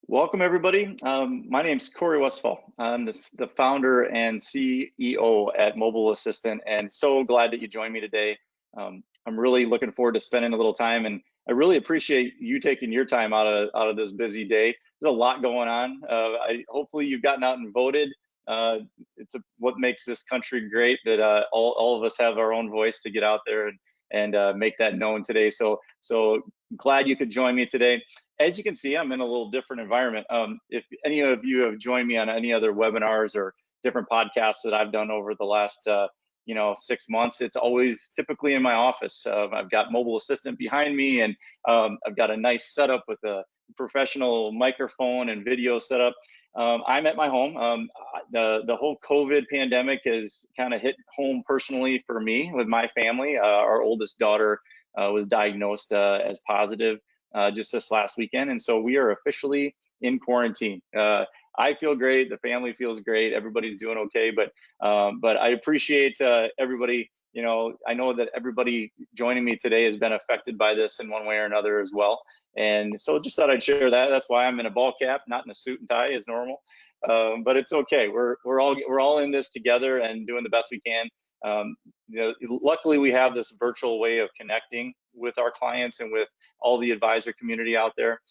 Welcome, everybody. My name's Corey Westphal. I'm the founder and CEO at Mobile Assistant, and so glad that you joined me today. I'm really looking forward to spending a little time, and I really appreciate you taking your time out of this busy day. There's a lot going on. Hopefully you've gotten out and voted. What makes this country great, that all of us have our own voice to get out there and make that known today. So glad you could join me today. As you can see, I'm in a little different environment. If any of you have joined me on any other webinars or different podcasts that I've done over the last 6 months, it's always typically in my office. I've got Mobile Assistant behind me, and I've got a nice setup with a professional microphone and video setup. I'm at my home. The whole COVID pandemic has kind of hit home personally for me with my family. Our oldest daughter was diagnosed as positive just this last weekend, and so we are officially in quarantine. I feel great. The family feels great. Everybody's doing okay, but I appreciate everybody. I know that everybody joining me today has been affected by this in one way or another as well, and so just thought I'd share that. That's why I'm in a ball cap, not in a suit and tie as normal. But it's okay. We're all in this together and doing the best we can. Luckily, we have this virtual way of connecting with our clients and with all the advisor community out there.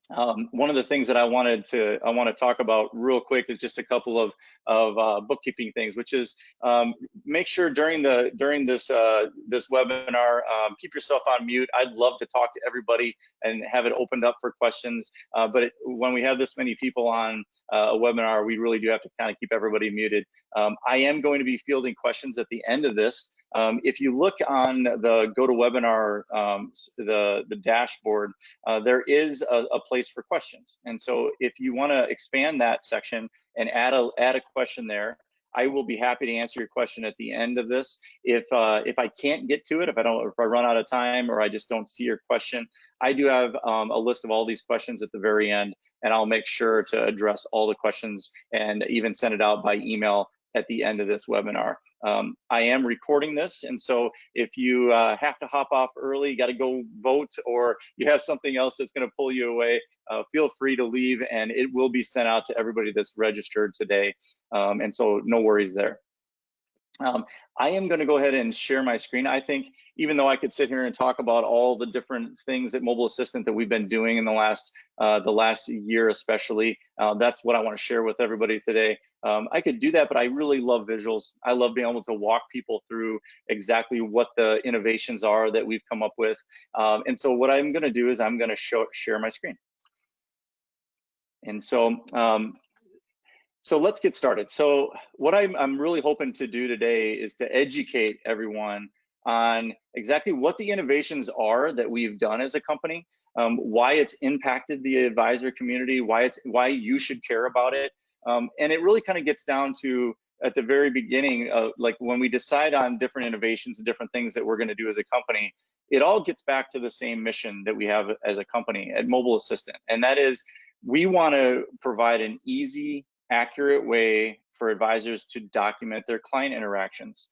One of the things that I want to talk about real quick is just a couple of bookkeeping things, which is make sure during this webinar, keep yourself on mute. I'd love to talk to everybody and have it opened up for questions, but when we have this many people on a webinar, we really do have to kind of keep everybody muted. I am going to be fielding questions at the end of this. If you look on the GoToWebinar, the dashboard, there is a place for questions. And so if you want to expand that section and add a question there, I will be happy to answer your question at the end of this. If I can't get to it, if I run out of time or I just don't see your question, I do have a list of all these questions at the very end, and I'll make sure to address all the questions and even send it out by email at the end of this webinar. I am recording this, and so if you have to hop off early, got to go vote, or you have something else that's going to pull you away, feel free to leave, and it will be sent out to everybody that's registered today. And so no worries there. I am going to go ahead and share my screen. I think even though I could sit here and talk about all the different things at Mobile Assistant that we've been doing in the last year especially, that's what I want to share with everybody today. I could do that, but I really love visuals. I love being able to walk people through exactly what the innovations are that we've come up with. And so what I'm going to do is I'm going to share my screen. And so let's get started. So what I'm really hoping to do today is to educate everyone on exactly what the innovations are that we've done as a company, why it's impacted the advisor community, why you should care about it. And it really kind of gets down to, at the very beginning, like when we decide on different innovations and different things that we're going to do as a company, it all gets back to the same mission that we have as a company at Mobile Assistant. And that is, we want to provide an easy, accurate way for advisors to document their client interactions.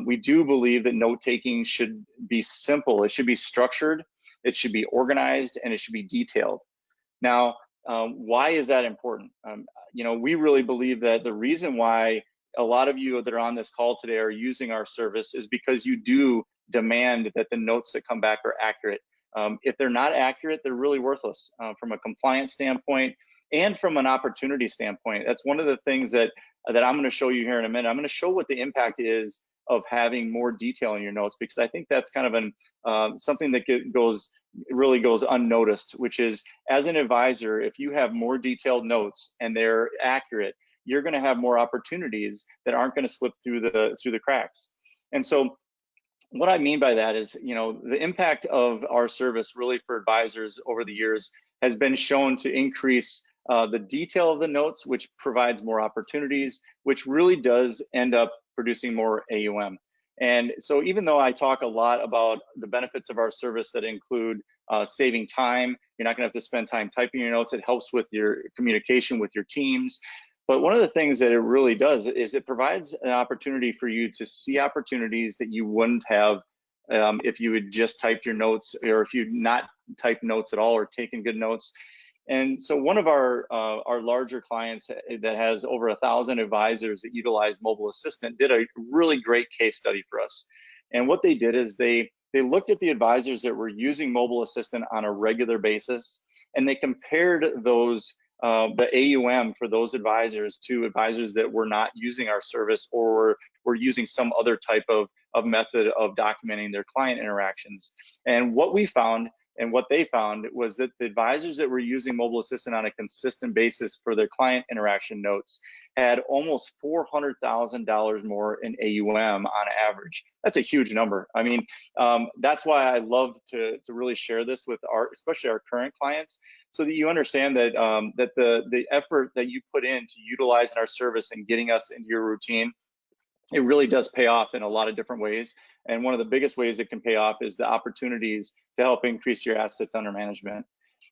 We do believe that note-taking should be simple. It should be structured, it should be organized, and it should be detailed. Now, why is that important? We really believe that the reason why a lot of you that are on this call today are using our service is because you do demand that the notes that come back are accurate. If they're not accurate, they're really worthless from a compliance standpoint and from an opportunity standpoint. That's one of the things that I'm going to show you here in a minute. I'm going to show what the impact is of having more detail in your notes, because I think that's kind of something that really goes unnoticed, which is, as an advisor, if you have more detailed notes and they're accurate, you're going to have more opportunities that aren't going to slip through the cracks. And so what I mean by that is, the impact of our service really for advisors over the years has been shown to increase the detail of the notes, which provides more opportunities, which really does end up producing more AUM. And so even though I talk a lot about the benefits of our service that include saving time, you're not going to have to spend time typing your notes. It helps with your communication with your teams. But one of the things that it really does is it provides an opportunity for you to see opportunities that you wouldn't have if you had just typed your notes, or if you'd not typed notes at all or taken good notes. And so one of our larger clients that has over 1,000 advisors that utilize Mobile Assistant did a really great case study for us. And what they did is they looked at the advisors that were using Mobile Assistant on a regular basis, and they compared those the AUM for those advisors to advisors that were not using our service or were using some other type of method of documenting their client interactions. And what we found and what they found was that the advisors that were using Mobile Assistant on a consistent basis for their client interaction notes had almost $400,000 more in AUM on average. That's a huge number. I mean, that's why I love to really share this with especially our current clients, so that you understand that that the effort that you put in to utilizing our service and getting us into your routine, it really does pay off in a lot of different ways. And one of the biggest ways it can pay off is the opportunities to help increase your assets under management.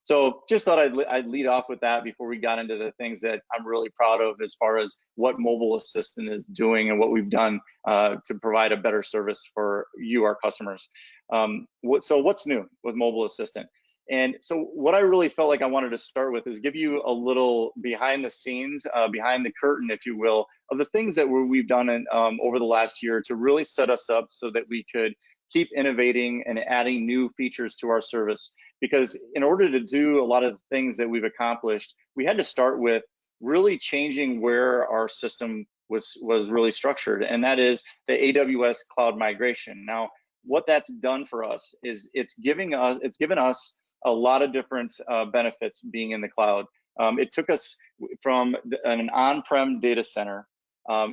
So just thought I'd lead off with that before we got into the things that I'm really proud of as far as what Mobile Assistant is doing and what we've done to provide a better service for you, our customers. So what's new with Mobile Assistant? And so what I really felt like I wanted to start with is give you a little behind the scenes, behind the curtain, if you will, of the things that we've done over the last year to really set us up so that we could keep innovating and adding new features to our service. Because in order to do a lot of the things that we've accomplished, we had to start with really changing where our system was really structured, and that is the AWS cloud migration. Now, what that's done for us is it's given us a lot of different benefits being in the cloud. It took us from an on-prem data center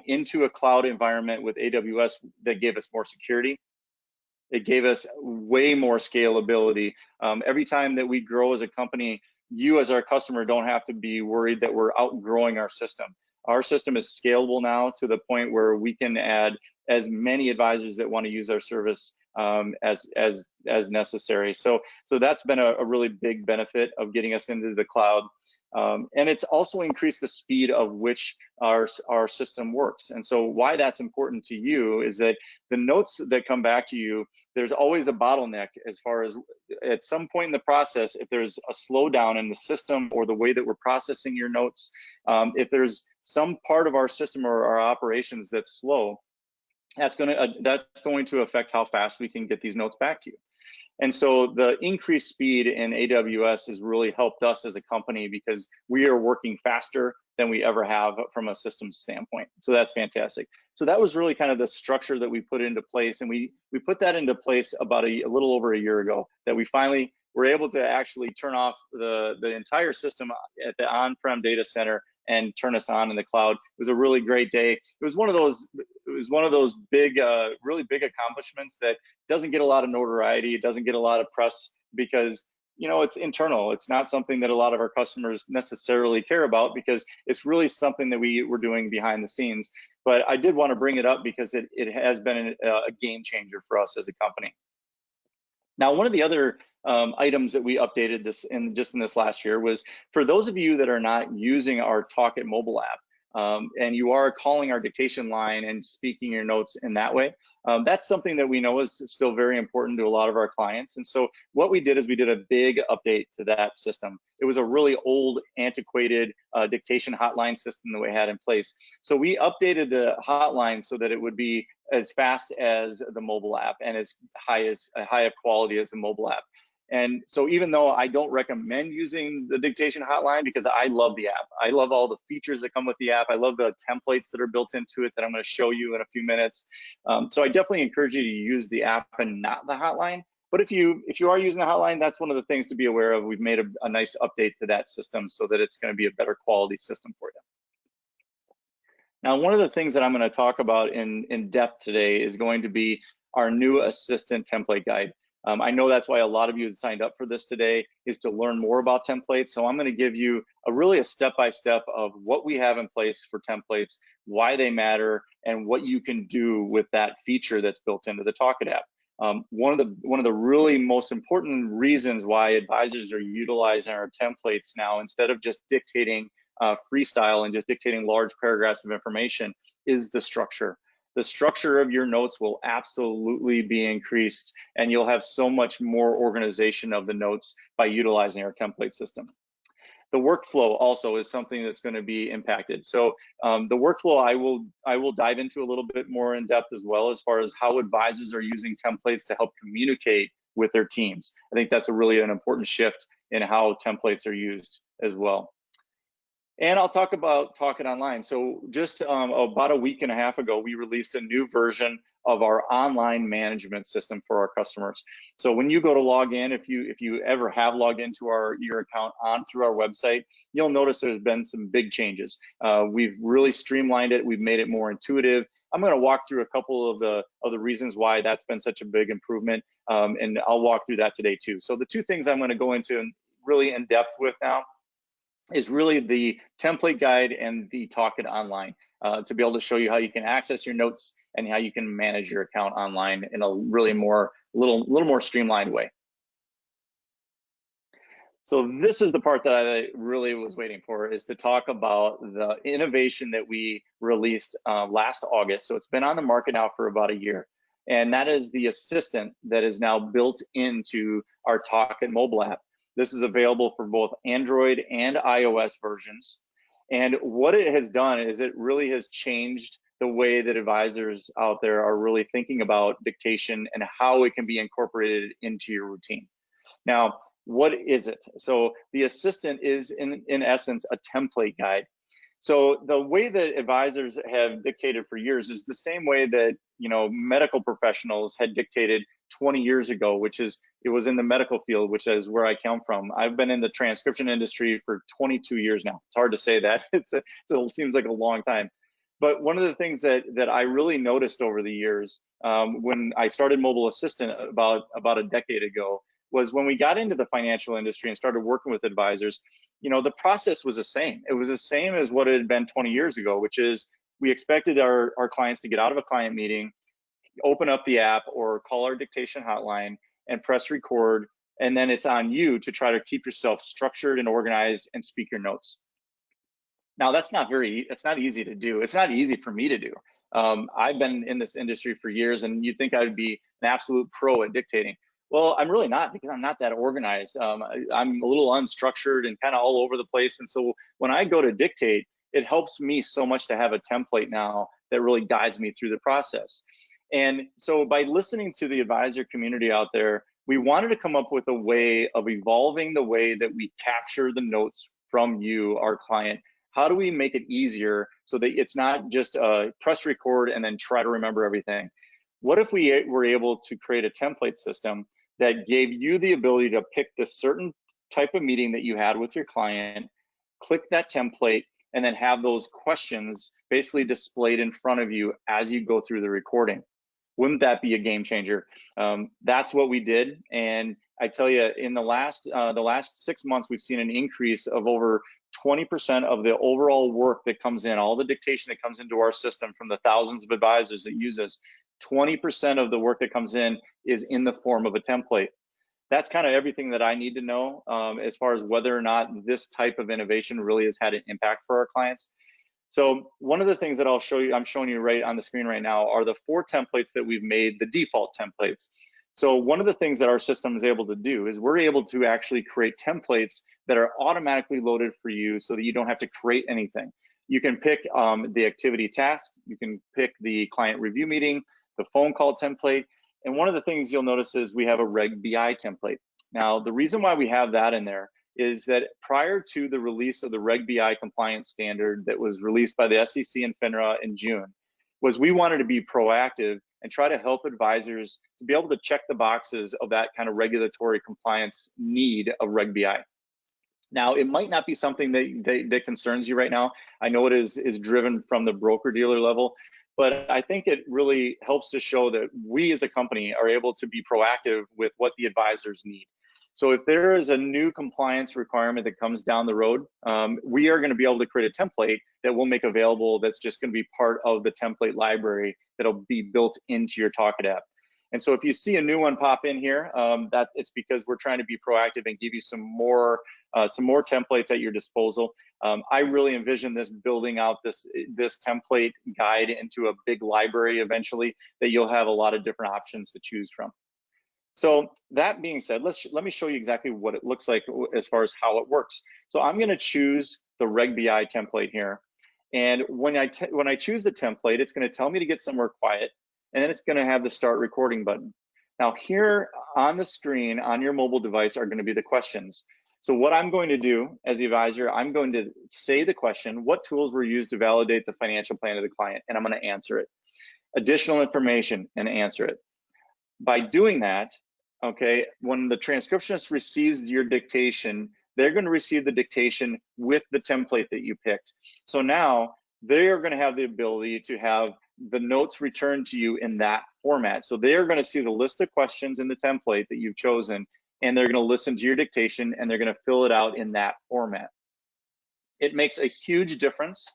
into a cloud environment with AWS that gave us more security. It gave us way more scalability. Every time that we grow as a company, you as our customer don't have to be worried that we're outgrowing our system. Our system is scalable now to the point where we can add as many advisors that want to use our service as necessary. So that's been a really big benefit of getting us into the cloud. And it's also increased the speed of which our system works. And so why that's important to you is that the notes that come back to you, there's always a bottleneck as far as at some point in the process, if there's a slowdown in the system or the way that we're processing your notes, if there's some part of our system or our operations that's slow, that's going to affect how fast we can get these notes back to you. And so the increased speed in AWS has really helped us as a company because we are working faster than we ever have from a systems standpoint. So that's fantastic. So that was really kind of the structure that we put into place, and we put that into place about a little over a year ago, that we finally were able to actually turn off the entire system at the on-prem data center and turn us on in the cloud. It was a really great day. It was one of those big, really big accomplishments that doesn't get a lot of notoriety. It doesn't get a lot of press because, you know, it's internal. It's not something that a lot of our customers necessarily care about because it's really something that we were doing behind the scenes. But I did want to bring it up because it has been a game changer for us as a company. Now, one of the other items that we updated just in this last year was for those of you that are not using our Talk It mobile app, and you are calling our dictation line and speaking your notes in that way, that's something that we know is still very important to a lot of our clients. And so what we did is we did a big update to that system. It was a really old, antiquated dictation hotline system that we had in place. So we updated the hotline so that it would be as fast as the mobile app and as high of quality as the mobile app. And so even though I don't recommend using the dictation hotline because I love the app, I love all the features that come with the app, I love the templates that are built into it that I'm going to show you in a few minutes. So I definitely encourage you to use the app and not the hotline. But if you are using the hotline, that's one of the things to be aware of. We've made a nice update to that system so that it's going to be a better quality system for you. Now, one of the things that I'm going to talk about in depth today is going to be our new assistant template guide. I know that's why a lot of you signed up for this today, is to learn more about templates. So I'm going to give you a step-by-step of what we have in place for templates, why they matter, and what you can do with that feature that's built into the Talk It app. One of the really most important reasons why advisors are utilizing our templates now instead of just dictating freestyle and just dictating large paragraphs of information is the structure. The structure of your notes will absolutely be increased, and you'll have so much more organization of the notes by utilizing our template system. The workflow also is something that's going to be impacted. So the workflow I will dive into a little bit more in depth as well, as far as how advisors are using templates to help communicate with their teams. I think that's an important shift in how templates are used as well. And I'll talk about Talk It Online. So just about a week and a half ago, we released a new version of our online management system for our customers. So when you go to log in, if you ever have logged into your account through our website, you'll notice there's been some big changes. We've really streamlined it. We've made it more intuitive. I'm going to walk through a couple of the reasons why that's been such a big improvement, and I'll walk through that today too. So the two things I'm going to go into really in depth with now is really the template guide and the Talk It Online, to be able to show you how you can access your notes and how you can manage your account online in a really little more streamlined way. So this is the part that I really was waiting for, is to talk about the innovation that we released last August. So it's been on the market now for about a year. And that is the assistant that is now built into our Talk It mobile app. This is available for both Android and iOS versions. And what it has done is it really has changed the way that advisors out there are really thinking about dictation and how it can be incorporated into your routine. Now, what is it? So the assistant is in essence a template guide. So the way that advisors have dictated for years is the same way that medical professionals had dictated 20 years ago, it was in the medical field, which is where I come from. I've been in the transcription industry for 22 years now. It's hard to say that. It seems like a long time. But one of the things that I really noticed over the years, when I started Mobile Assistant about a decade ago, was when we got into the financial industry and started working with advisors, the process was the same. It was the same as what it had been 20 years ago, which is we expected our clients to get out of a client meeting, open up the app or call our dictation hotline and press record. And then it's on you to try to keep yourself structured and organized and speak your notes. Now it's not easy to do. It's not easy for me to do. I've been in this industry for years, and you'd think I would be an absolute pro at dictating. Well, I'm really not, because I'm not that organized. I'm a little unstructured and kind of all over the place. And so when I go to dictate, it helps me so much to have a template now that really guides me through the process. And so by listening to the advisor community out there, we wanted to come up with a way of evolving the way that we capture the notes from you, our client. How do we make it easier so that it's not just press record and then try to remember everything? What if we were able to create a template system that gave you the ability to pick the certain type of meeting that you had with your client, click that template, and then have those questions basically displayed in front of you as you go through the recording? Wouldn't that be a game changer? That's what we did. And I tell you, in the last 6 months, we've seen an increase of over 20% of the overall work that comes in, all the dictation that comes into our system from the thousands of advisors that use us. 20% of the work that comes in is in the form of a template. That's kind of everything that I need to know as far as whether or not this type of innovation really has had an impact for our clients. So one of the things that I'm showing you right on the screen right now are the 4 templates that we've made, the default templates. So one of the things that our system is able to do is we're able to actually create templates that are automatically loaded for you so that you don't have to create anything. You can pick the activity task, you can pick the client review meeting, the phone call template. And one of the things you'll notice is we have a Reg BI template. Now, the reason why we have that in there is that prior to the release of the Reg BI compliance standard that was released by the SEC and FINRA in June, was we wanted to be proactive and try to help advisors to be able to check the boxes of that kind of regulatory compliance need of Reg BI. Now, it might not be something that concerns you right now. I know it is driven from the broker-dealer level, but I think it really helps to show that we as a company are able to be proactive with what the advisors need. So if there is a new compliance requirement that comes down the road, we are going to be able to create a template that we'll make available that's just going to be part of the template library that'll be built into your Talk It app. And so if you see a new one pop in here, that it's because we're trying to be proactive and give you some more templates at your disposal. I really envision this building out this template guide into a big library eventually that you'll have a lot of different options to choose from. So that being said, let me show you exactly what it looks like as far as how it works. So I'm going to choose the Reg BI template here. And when I choose the template, it's going to tell me to get somewhere quiet, and then it's going to have the start recording button. Now here on the screen on your mobile device are going to be the questions. So what I'm going to do as the advisor, I'm going to say the question, what tools were used to validate the financial plan of the client? And I'm going to answer it. Additional information, and answer it. By doing that, okay, when the transcriptionist receives your dictation, they're going to receive the dictation with the template that you picked. So now they are going to have the ability to have the notes returned to you in that format. So they're going to see the list of questions in the template that you've chosen, and they're going to listen to your dictation, and they're going to fill it out in that format. It makes a huge difference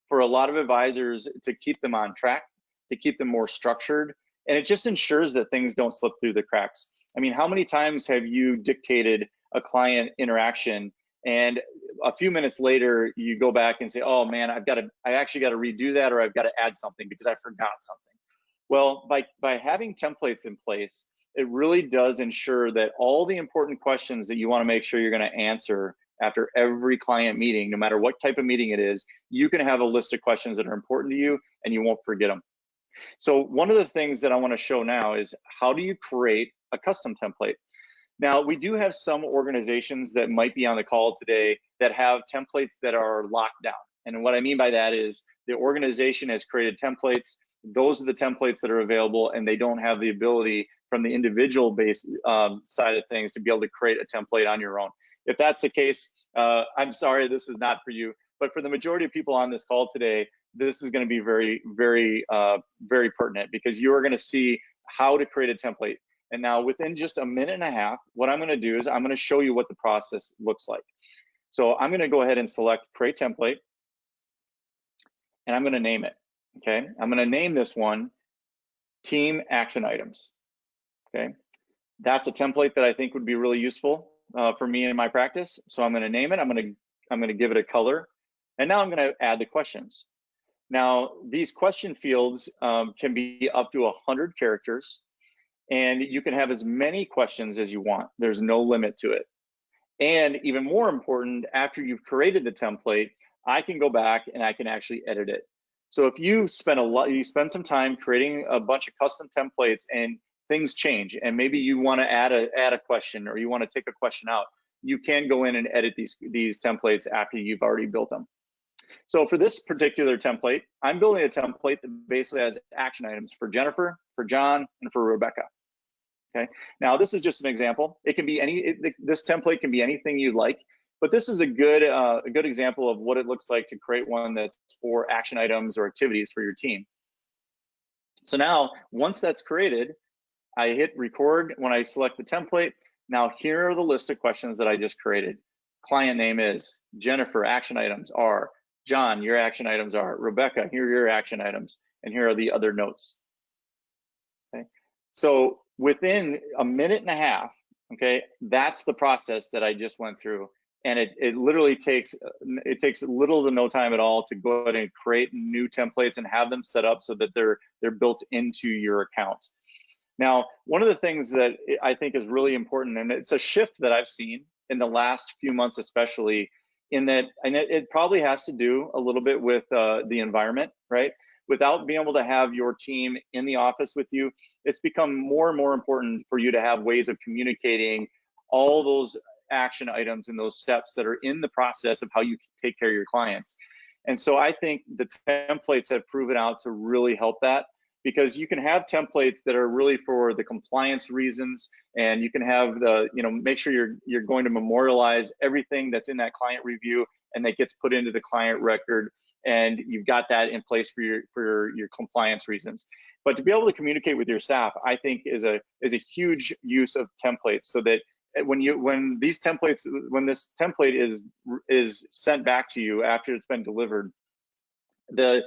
for a lot of advisors to keep them on track, to keep them more structured, and it just ensures that things don't slip through the cracks. I mean, how many times have you dictated a client interaction and a few minutes later you go back and say, oh man, I actually got to redo that, or I've got to add something because I forgot something. Well, by having templates in place, it really does ensure that all the important questions that you want to make sure you're going to answer after every client meeting, no matter what type of meeting it is, you can have a list of questions that are important to you and you won't forget them. So one of the things that I want to show now is how do you create a custom template? Now, we do have some organizations that might be on the call today that have templates that are locked down. And what I mean by that is the organization has created templates. Those are the templates that are available, and they don't have the ability from the individual base side of things to be able to create a template on your own. If that's the case, I'm sorry, this is not for you. But for the majority of people on this call today, this is going to be very, very, very pertinent, because you are going to see how to create a template. And now within just a minute and a half, what I'm going to do is I'm going to show you what the process looks like. So I'm going to go ahead and select Create Template, and I'm going to name it. Okay, I'm going to name this one Team Action Items. Okay, that's a template that I think would be really useful for me in my practice. So I'm going to name it. I'm going to give it a color, and now I'm going to add the questions. Now these question fields can be up to 100 characters. And you can have as many questions as you want. There's no limit to it. And even more important, after you've created the template, I can go back and I can actually edit it. So if you spend some time creating a bunch of custom templates and things change, and maybe you want to add a question, or you want to take a question out, you can go in and edit these templates after you've already built them. So for this particular template, I'm building a template that basically has action items for Jennifer, for John, and for Rebecca. Okay. Now this is just an example. It can be this template can be anything you like, but this is a good example of what it looks like to create one that's for action items or activities for your team. So now, once that's created, I hit record when I select the template. Now here are the list of questions that I just created. Client name is Jennifer, action items are John, your action items are Rebecca, here are your action items, and here are the other notes. Okay, so within a minute and a half, okay, that's the process that I just went through, and it literally takes little to no time at all to go ahead and create new templates and have them set up so that they're built into your account. Now, one of the things that I think is really important, and it's a shift that I've seen in the last few months, especially, in that, and it probably has to do a little bit with the environment, right? Without being able to have your team in the office with you, it's become more and more important for you to have ways of communicating all those action items and those steps that are in the process of how you take care of your clients. And so I think the templates have proven out to really help that, because you can have templates that are really for the compliance reasons, and you can have the, make sure you're going to memorialize everything that's in that client review and that gets put into the client record, and you've got that in place for your compliance reasons. But to be able to communicate with your staff, I think is a huge use of templates, so that when this template is sent back to you after it's been delivered, your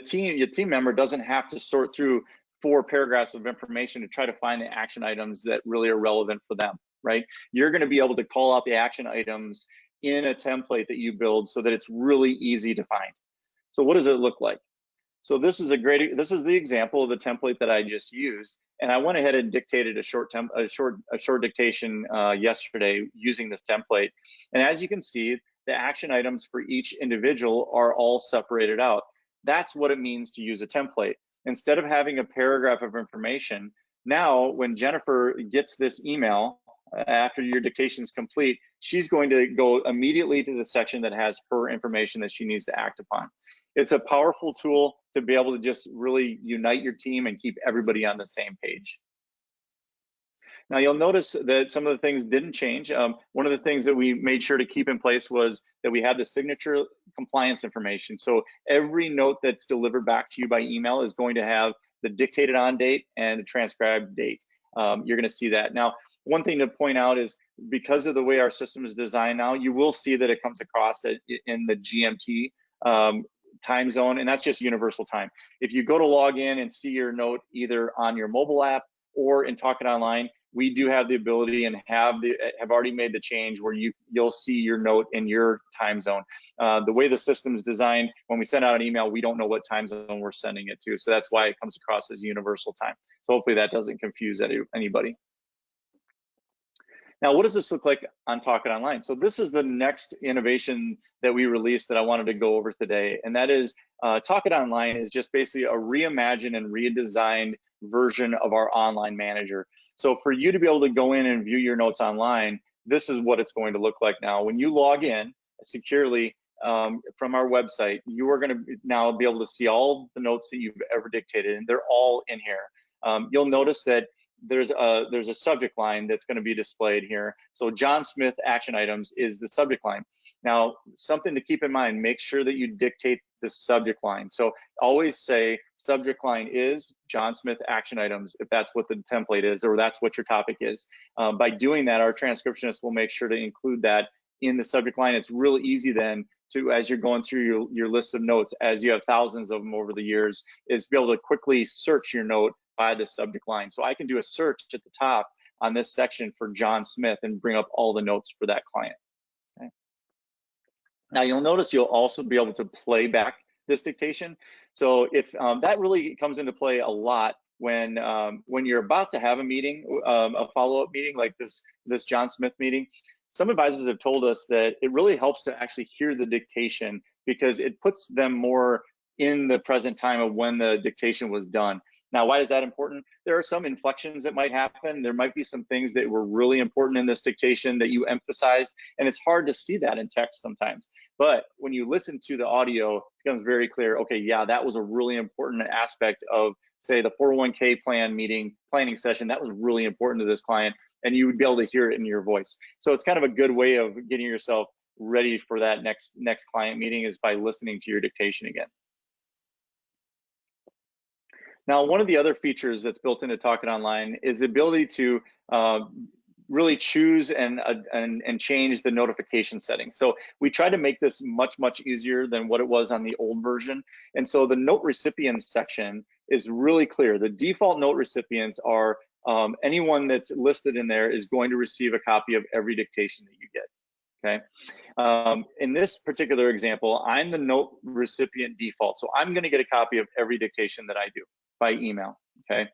team member doesn't have to sort through 4 paragraphs of information to try to find the action items that really are relevant for them, right? You're going to be able to call out the action items in a template that you build so that it's really easy to find. So what does it look like? So this is the example of the template that I just used, and I went ahead and dictated a short dictation yesterday using this template. And as you can see, the action items for each individual are all separated out. That's what it means to use a template. Instead of having a paragraph of information, now when Jennifer gets this email after your dictation is complete, she's going to go immediately to the section that has her information that she needs to act upon. It's a powerful tool to be able to just really unite your team and keep everybody on the same page. Now you'll notice that some of the things didn't change. One of the things that we made sure to keep in place was that we had the signature compliance information. So every note that's delivered back to you by email is going to have the dictated on date and the transcribed date. You're going to see that. Now, one thing to point out is because of the way our system is designed now, you will see that it comes across in the GMT time zone, and that's just universal time. If you go to log in and see your note either on your mobile app or in Talk It Online, we do have the ability and have already made the change where you'll see your note in your time zone. The way the system's designed, when we send out an email, we don't know what time zone we're sending it to, so that's why it comes across as universal time. So hopefully that doesn't confuse anybody. Now, what does this look like on Talk It Online? So this is the next innovation that we released that I wanted to go over today, and that is Talk It Online is just basically a reimagined and redesigned version of our online manager. So for you to be able to go in and view your notes online, this is what it's going to look like now. When you log in securely from our website, you are going to now be able to see all the notes that you've ever dictated, and they're all in here. You'll notice that there's a subject line that's going to be displayed here. So John Smith action items is the subject line. Now, something to keep in mind, make sure that you dictate the subject line. So always say subject line is John Smith action items if that's what the template is or that's what your topic is. By doing that, our transcriptionist will make sure to include that in the subject line. It's really easy then to, as you're going through your list of notes, as you have thousands of them over the years, is be able to quickly search your note by the subject line. So I can do a search at the top on this section for John Smith and bring up all the notes for that client. Okay. Now you'll notice you'll also be able to play back this dictation. So if that really comes into play a lot when you're about to have a meeting, a follow-up meeting like this John Smith meeting. Some advisors have told us that it really helps to actually hear the dictation because it puts them more in the present time of when the dictation was done. Now, why is that important? There are some inflections that might happen. There might be some things that were really important in this dictation that you emphasized, and it's hard to see that in text sometimes. But when you listen to the audio, it becomes very clear, okay, yeah, that was a really important aspect of, say, the 401k planning session. That was really important to this client, and you would be able to hear it in your voice. So it's kind of a good way of getting yourself ready for that next client meeting is by listening to your dictation again. Now, one of the other features that's built into Talk It Online is the ability to really choose and change the notification settings. So we try to make this much easier than what it was on the old version. And so the note recipients section is really clear. The default note recipients are anyone that's listed in there is going to receive a copy of every dictation that you get. Okay. In this particular example, I'm the note recipient default. So I'm going to get a copy of every dictation that I do by email. Okay.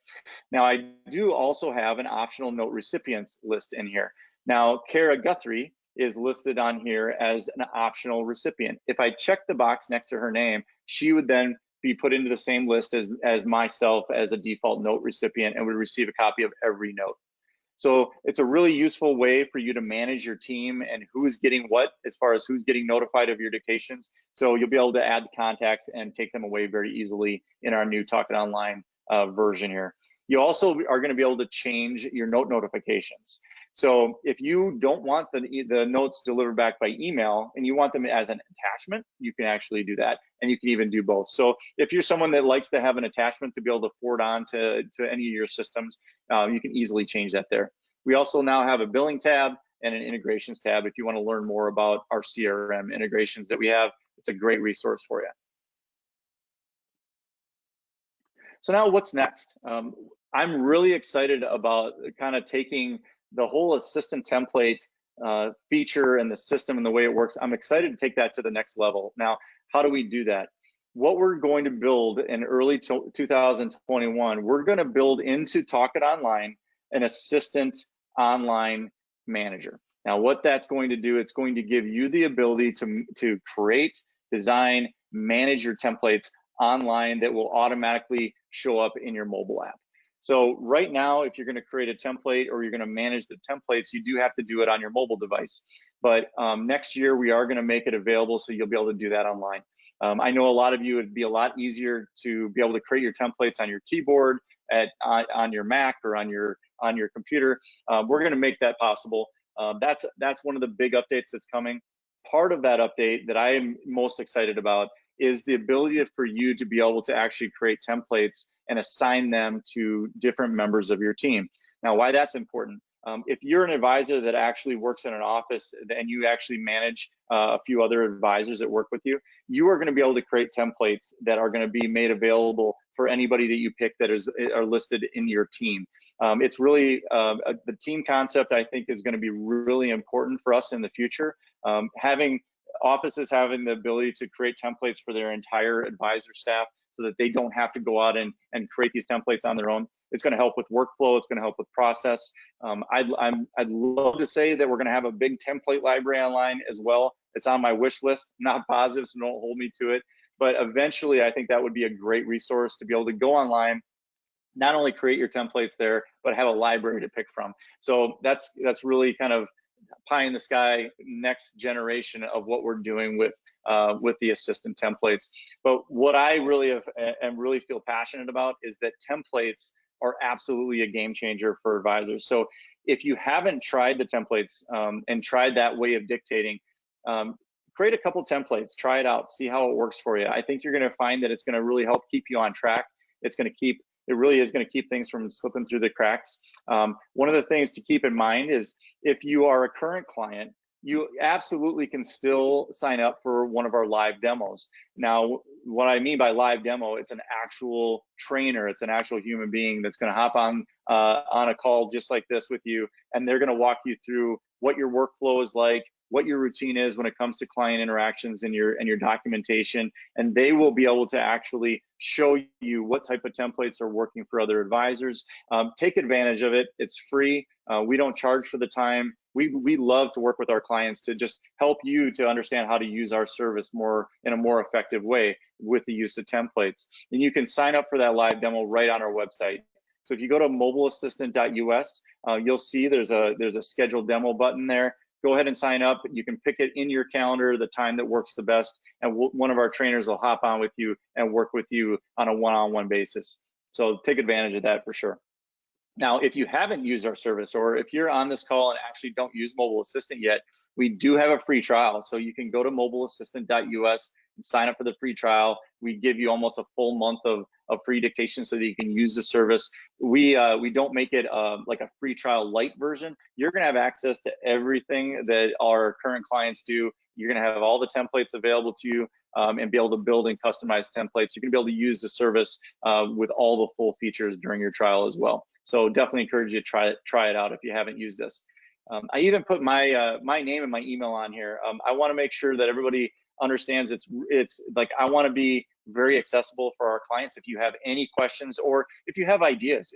Now I do also have an optional note recipients list in here. Now Kara Guthrie is listed on here as an optional recipient. If I check the box next to her name, she would then be put into the same list as myself as a default note recipient and would receive a copy of every note. So it's a really useful way for you to manage your team and who's getting what as far as who's getting notified of your dictations. So you'll be able to add contacts and take them away very easily in our new Talk It Online version here. You also are going to be able to change your note notifications. So if you don't want the notes delivered back by email and you want them as an attachment, you can actually do that. And you can even do both. So if you're someone that likes to have an attachment to be able to forward on to any of your systems, you can easily change that there. We also now have a billing tab and an integrations tab. If you want to learn more about our CRM integrations that we have, it's a great resource for you. So now what's next? I'm really excited about kind of taking the whole assistant template feature and the system and the way it works. I'm excited to take that to the next level. Now, how do we do that? what we're going to build in early 2021, we're going to build into Talk It Online an assistant online manager. Now, what that's going to do, it's going to give you the ability to create, design, manage your templates online that will automatically show up in your mobile app. So right now, if you're going to create a template or you're going to manage the templates, you do have to do it on your mobile device. But next year, we are going to make it available so you'll be able to do that online. I know a lot of you, it'd be a lot easier to be able to create your templates on your keyboard, on your Mac or on your computer. We're going to make that possible. That's one of the big updates that's coming. Part of that update that I am most excited about is the ability for you to be able to actually create templates and assign them to different members of your team. Now, why that's important. If you're an advisor that actually works in an office and you actually manage a few other advisors that work with you, you are going to be able to create templates that are going to be made available for anybody that you pick that are listed in your team. It's really, the team concept, I think, is going to be really important for us in the future. Having offices having the ability to create templates for their entire advisor staff so that they don't have to go out and create these templates on their own. It's going to help with workflow. It's going to help with process. I'd love to say that we're going to have a big template library online as well. It's on my wish list, not positive, so don't hold me to it. But eventually, I think that would be a great resource to be able to go online, not only create your templates there, but have a library to pick from. So that's really kind of pie in the sky next generation of what we're doing with the assistant templates. But what I really really feel passionate about is that templates are absolutely a game changer for advisors. So if you haven't tried the templates and tried that way of dictating, create a couple templates, try it out, see how it works for you. I think you're going to find that it's going to really help keep you on track. It really is going to keep things from slipping through the cracks. One of the things to keep in mind is if you are a current client, you absolutely can still sign up for one of our live demos. Now, what I mean by live demo, it's an actual trainer, it's an actual human being that's going to hop on a call just like this with you, and they're going to walk you through what your workflow is like, what your routine is when it comes to client interactions and your documentation, and they will be able to actually show you what type of templates are working for other advisors. Take advantage of it. It's free. We don't charge for the time. We love to work with our clients to just help you to understand how to use our service in a more effective way with the use of templates. And you can sign up for that live demo right on our website. So if you go to mobileassistant.us, you'll see there's a schedule demo button there. Go ahead and sign up. You can pick it in your calendar, the time that works the best, and one of our trainers will hop on with you and work with you on a one-on-one basis. So take advantage of that for sure. Now, if you haven't used our service, or if you're on this call and actually don't use Mobile Assistant yet, we do have a free trial. So you can go to mobileassistant.us and sign up for the free trial. We give you almost a full month of free dictation so that you can use the service. We don't make it like a free trial light version. You're gonna have access to everything that our current clients do. You're gonna have all the templates available to you and be able to build and customize templates. You're gonna be able to use the service with all the full features during your trial as well. So definitely encourage you to try it out if you haven't used this. I even put my name and my email on here. I want to make sure that everybody understands it's like I want to be very accessible for our clients. If you have any questions, or if you have ideas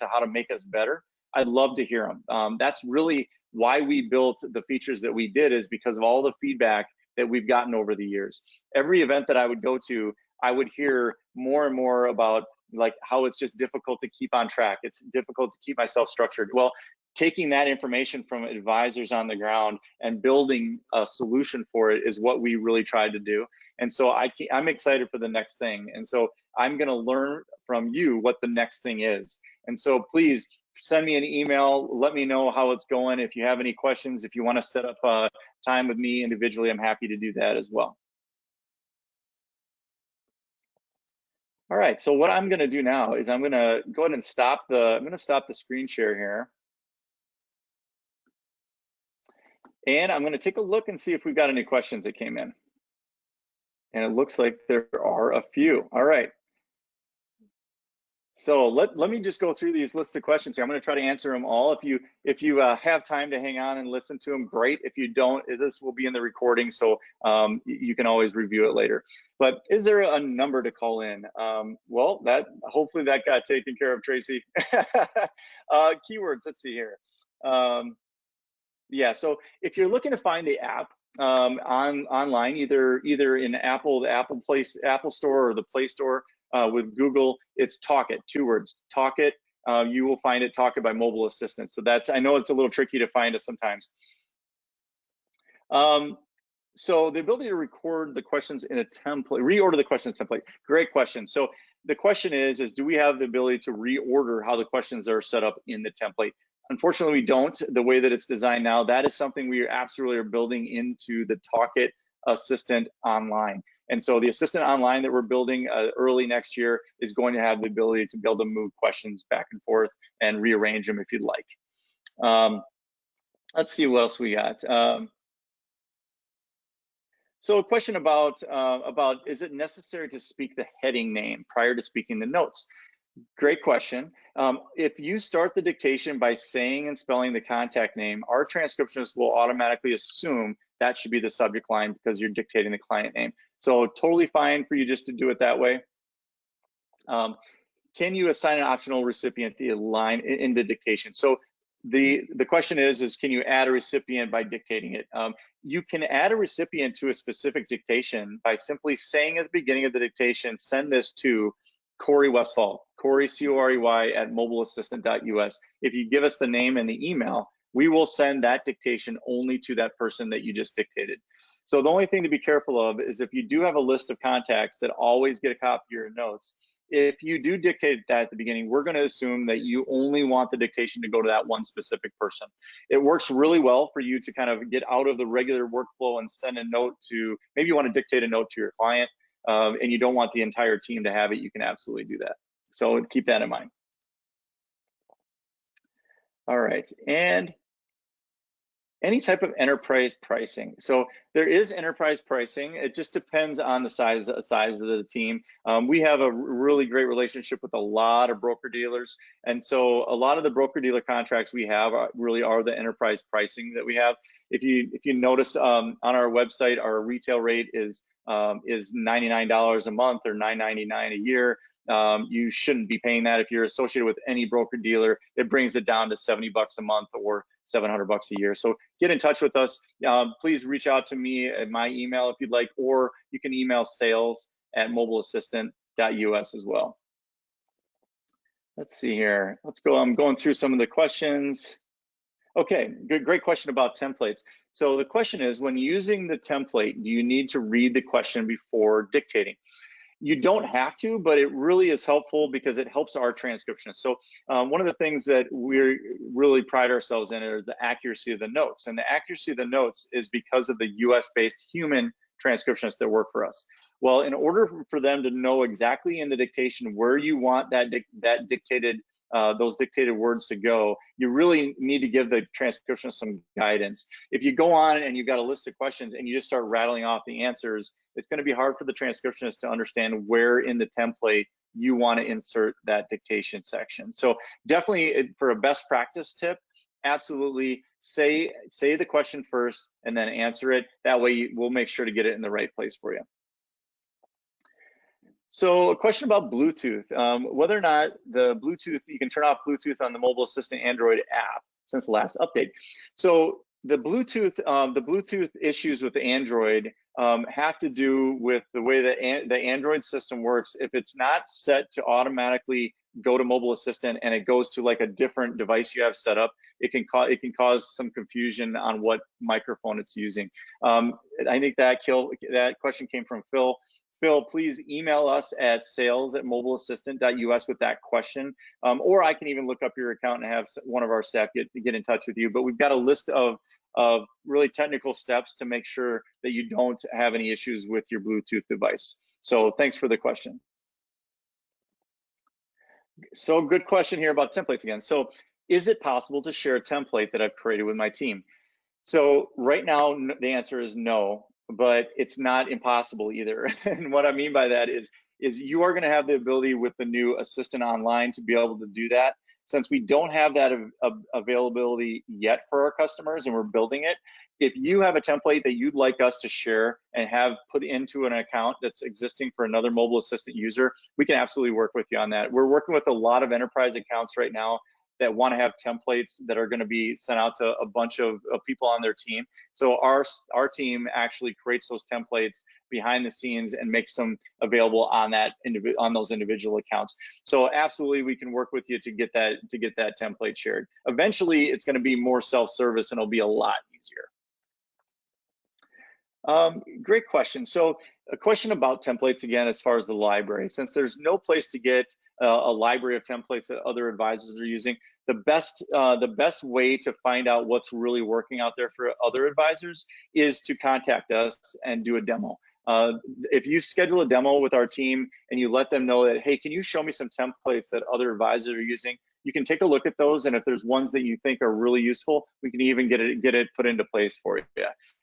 of how to make us better, I'd love to hear them. That's really why we built the features that we did, is because of all the feedback that we've gotten over the years. Every event that I would go to, I would hear more and more about like how it's just difficult to keep on track. It's difficult to keep myself structured. Well, taking that information from advisors on the ground and building a solution for it is what we really tried to do. And so I'm excited for the next thing. And so I'm going to learn from you what the next thing is. And so please send me an email. Let me know how it's going. If you have any questions, if you want to set up a time with me individually, I'm happy to do that as well. All right, so what I'm going to do now is I'm going to go ahead and stop the screen share here. And I'm going to take a look and see if we've got any questions that came in. And it looks like there are a few. All right. So let me just go through these list of questions here. I'm going to try to answer them all. If you have time to hang on and listen to them, great. If you don't, this will be in the recording, so you can always review it later. But is there a number to call in? Well, hopefully that got taken care of, Tracy. Keywords. Let's see here. Yeah. So if you're looking to find the app online, either in Apple, the Apple Store or the Play Store. With Google, it's Talk It, 2 words, Talk It. You will find it, Talk It by Mobile Assistant. So I know it's a little tricky to find us sometimes. So the ability to record the questions in a template, reorder the questions template, great question. So the question is do we have the ability to reorder how the questions are set up in the template? Unfortunately, we don't. The way that it's designed now, that is something we absolutely are building into the Talk It Assistant online. And so the Assistant Online that we're building early next year is going to have the ability to be able to move questions back and forth and rearrange them if you'd like. Let's see what else we got. So a question about is it necessary to speak the heading name prior to speaking the notes? Great question. If you start the dictation by saying and spelling the contact name, our transcriptionist will automatically assume that should be the subject line because you're dictating the client name. So totally fine for you just to do it that way. Can you assign an optional recipient the line in the dictation? So the question is can you add a recipient by dictating it? You can add a recipient to a specific dictation by simply saying at the beginning of the dictation, send this to Corey Westphal, Corey, C-O-R-E-Y at mobileassistant.us. If you give us the name and the email, we will send that dictation only to that person that you just dictated. So the only thing to be careful of is if you do have a list of contacts that always get a copy of your notes, if you do dictate that at the beginning, we're going to assume that you only want the dictation to go to that one specific person. It works really well for you to kind of get out of the regular workflow and send a note to, maybe you want to dictate a note to your client and you don't want the entire team to have it, you can absolutely do that. So keep that in mind. All right, and any type of enterprise pricing. So there is enterprise pricing. It just depends on the size of the team. We have a really great relationship with a lot of broker dealers. And so a lot of the broker dealer contracts we have really are the enterprise pricing that we have. If you notice on our website, our retail rate is $99 a month or $9.99 a year. You shouldn't be paying that if you're associated with any broker dealer. It brings it down to $70 a month or $700 a year. So get in touch with us. Please reach out to me at my email if you'd like, or you can email sales@mobileassistant.us as well. Let's see here. Let's go. I'm going through some of the questions. Okay, great question about templates. So the question is, when using the template, do you need to read the question before dictating? You don't have to, but it really is helpful because it helps our transcriptionists. So one of the things that we really pride ourselves in are the accuracy of the notes. And the accuracy of the notes is because of the US-based human transcriptionists that work for us. Well, in order for them to know exactly in the dictation where you want those dictated words to go, you really need to give the transcriptionist some guidance. If you go on and you've got a list of questions and you just start rattling off the answers, it's going to be hard for the transcriptionist to understand where in the template you want to insert that dictation section. So definitely for a best practice tip, absolutely say the question first and then answer it. That way we'll make sure to get it in the right place for you. So a question about Bluetooth, whether or not the Bluetooth, you can turn off Bluetooth on the Mobile Assistant Android app since the last update. So the Bluetooth issues with the Android have to do with the way that the Android system works. If it's not set to automatically go to Mobile Assistant and it goes to like a different device you have set up, it can cause some confusion on what microphone it's using. I think that question came from Phil. Phil, please email us at sales@mobileassistant.us with that question, or I can even look up your account and have one of our staff get in touch with you. But we've got a list of really technical steps to make sure that you don't have any issues with your Bluetooth device. So thanks for the question. So good question here about templates again. So is it possible to share a template that I've created with my team? So right now, the answer is no, but it's not impossible either. And what I mean by that is is you are going to have the ability with the new assistant online to be able to do that. Since we don't have that availability yet for our customers and we're building it, if you have a template that you'd like us to share and have put into an account that's existing for another mobile assistant user, we can absolutely work with you on that. We're working with a lot of enterprise accounts right now that want to have templates that are going to be sent out to a bunch of people on their team. So our team actually creates those templates behind the scenes and makes them available on those individual accounts. So absolutely, we can work with you to get that template shared. Eventually, it's going to be more self-service and it'll be a lot easier. Great question. So a question about templates again, as far as the library, since there's no place to get a library of templates that other advisors are using, the best way to find out what's really working out there for other advisors is to contact us and do a demo. If you schedule a demo with our team and you let them know that, hey, can you show me some templates that other advisors are using? You can take a look at those, and if there's ones that you think are really useful, we can even get it put into place for you.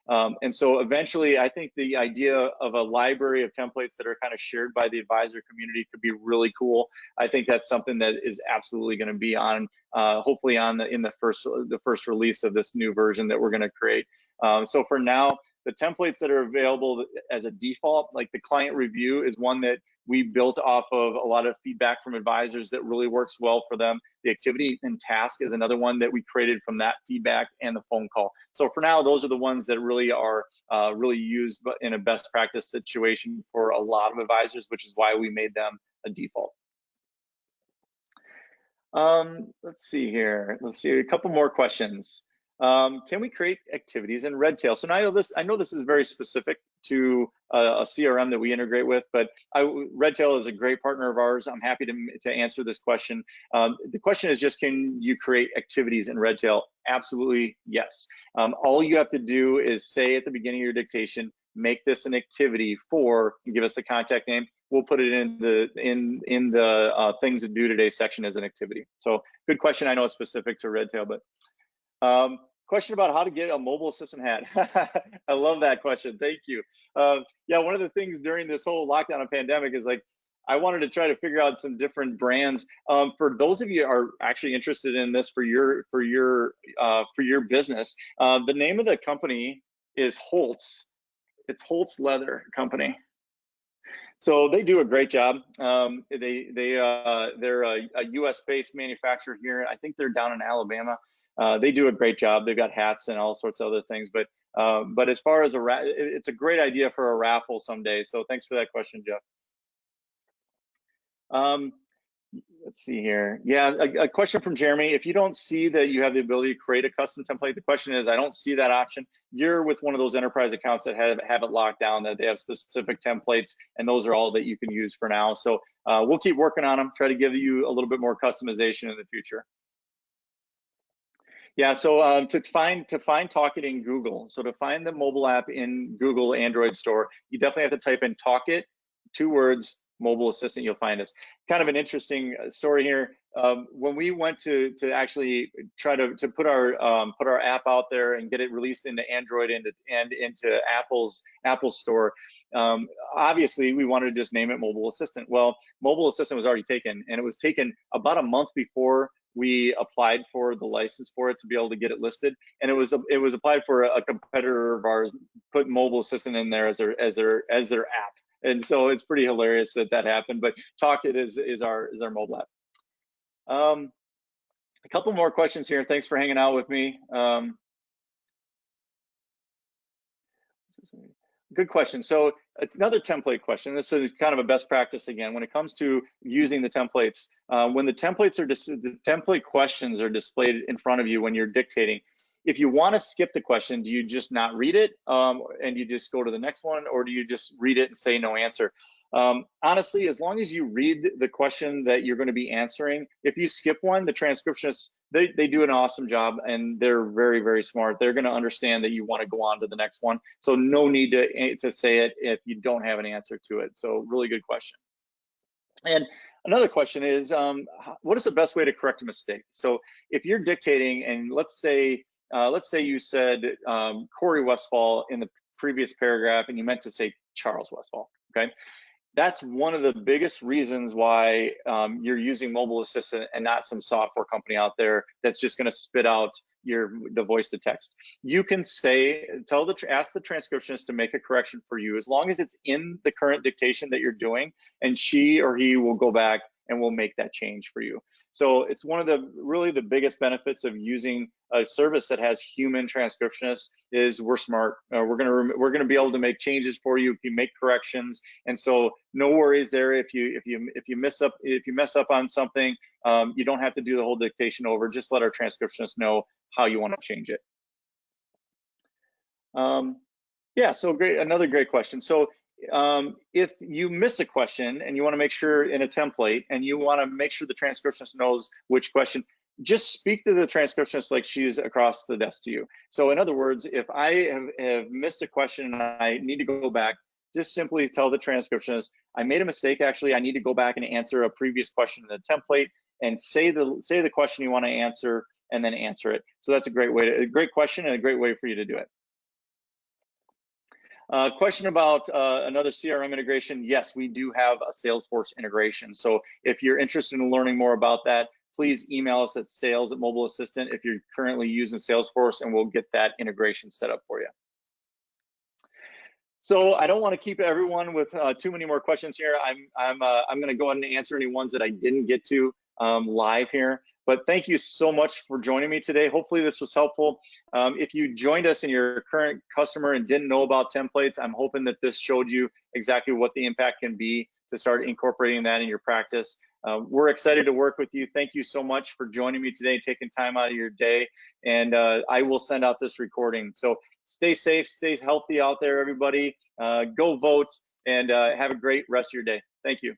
And so eventually, I think the idea of a library of templates that are kind of shared by the advisor community could be really cool. I think that's something that is absolutely going to be on, hopefully in the first release of this new version that we're going to create. So for now, the templates that are available as a default, like the client review, is one that we built off of a lot of feedback from advisors that really works well for them. The activity and task is another one that we created from that feedback and the phone call. So for now, those are the ones that really are really used in a best practice situation for a lot of advisors, which is why we made them a default. Let's see here. Let's see a couple more questions. Can we create activities in Redtail? So now I know this is very specific to a CRM that we integrate with, but Redtail is a great partner of ours. I'm happy to answer this question. The question is just, can you create activities in Redtail? Absolutely, yes. All you have to do is say at the beginning of your dictation, make this an activity for, and give us the contact name. We'll put it in the things to do today section as an activity. So good question. I know it's specific to Redtail, but question about how to get a mobile assistant hat. I love that question. Thank you. Yeah, one of the things during this whole lockdown and pandemic is like, I wanted to try to figure out some different brands. For those of you who are actually interested in this for your business, the name of the company is Holtz. It's Holtz Leather Company. So they do a great job. They're a US-based manufacturer here. I think they're down in Alabama. They do a great job. They've got hats and all sorts of other things. But as far as it's a great idea for a raffle someday. So thanks for that question, Jeff. Let's see here. Yeah, a question from Jeremy. If you don't see that you have the ability to create a custom template, the question is, I don't see that option. You're with one of those enterprise accounts that have it locked down, that they have specific templates, and those are all that you can use for now. So we'll keep working on them, try to give you a little bit more customization in the future. Yeah, so to find Talk It in Google, so to find the mobile app in Google Android store, you definitely have to type in Talk It, 2 words, mobile assistant, you'll find us. Kind of an interesting story here. When we went to actually try to put our app out there and get it released into Android and into Apple's store, obviously we wanted to just name it Mobile Assistant. Well, Mobile Assistant was already taken, and it was taken about a month before we applied for the license for it to be able to get it listed, and it was applied for a competitor of ours, put Mobile Assistant in there as their app. And so it's pretty hilarious that happened, but Talk It is our mobile app. A couple more questions here. Thanks for hanging out with me. Good question. So another template question. This is kind of a best practice again when it comes to using the templates. When the template questions are displayed in front of you when you're dictating, if you want to skip the question, do you just not read it and you just go to the next one, or do you just read it and say no answer? Honestly, as long as you read the question that you're going to be answering, if you skip one, the transcriptionists, they do an awesome job, and they're very, very smart. They're going to understand that you want to go on to the next one. So no need to say it if you don't have an answer to it. So really good question. And another question is, what is the best way to correct a mistake? So if you're dictating, and let's say you said Corey Westphal in the previous paragraph, and you meant to say Charles Westphal, okay? That's one of the biggest reasons why you're using Mobile Assistant and not some software company out there that's just going to spit out the voice to text. You can say, ask the transcriptionist to make a correction for you, as long as it's in the current dictation that you're doing, and she or he will go back and will make that change for you. So it's one of the really the biggest benefits of using a service that has human transcriptionists is we're smart. We're gonna be able to make changes for you if you make corrections, and so no worries there. If you mess up on something, you don't have to do the whole dictation over. Just let our transcriptionist know how you want to change it. Yeah, so great. Another great question. So if you miss a question and you want to make sure in a template and you want to make sure the transcriptionist knows which question, just speak to the transcriptionist like she's across the desk to you. So in other words, if I have missed a question and I need to go back, just simply tell the transcriptionist, I made a mistake, actually, I need to go back and answer a previous question in the template, and say the question you want to answer and then answer it. So that's a great question and a great way for you to do it. Question about another CRM integration. Yes, we do have a Salesforce integration. So if you're interested in learning more about that, please email us at sales@mobileassistant if you're currently using Salesforce, and we'll get that integration set up for you. So I don't want to keep everyone with too many more questions here. I'm going to go ahead and answer any ones that I didn't get to live here. But thank you so much for joining me today. Hopefully this was helpful. If you joined us and you're a current customer and didn't know about templates, I'm hoping that this showed you exactly what the impact can be to start incorporating that in your practice. We're excited to work with you. Thank you so much for joining me today, taking time out of your day. And I will send out this recording. So stay safe, stay healthy out there, everybody. Go vote, and have a great rest of your day. Thank you.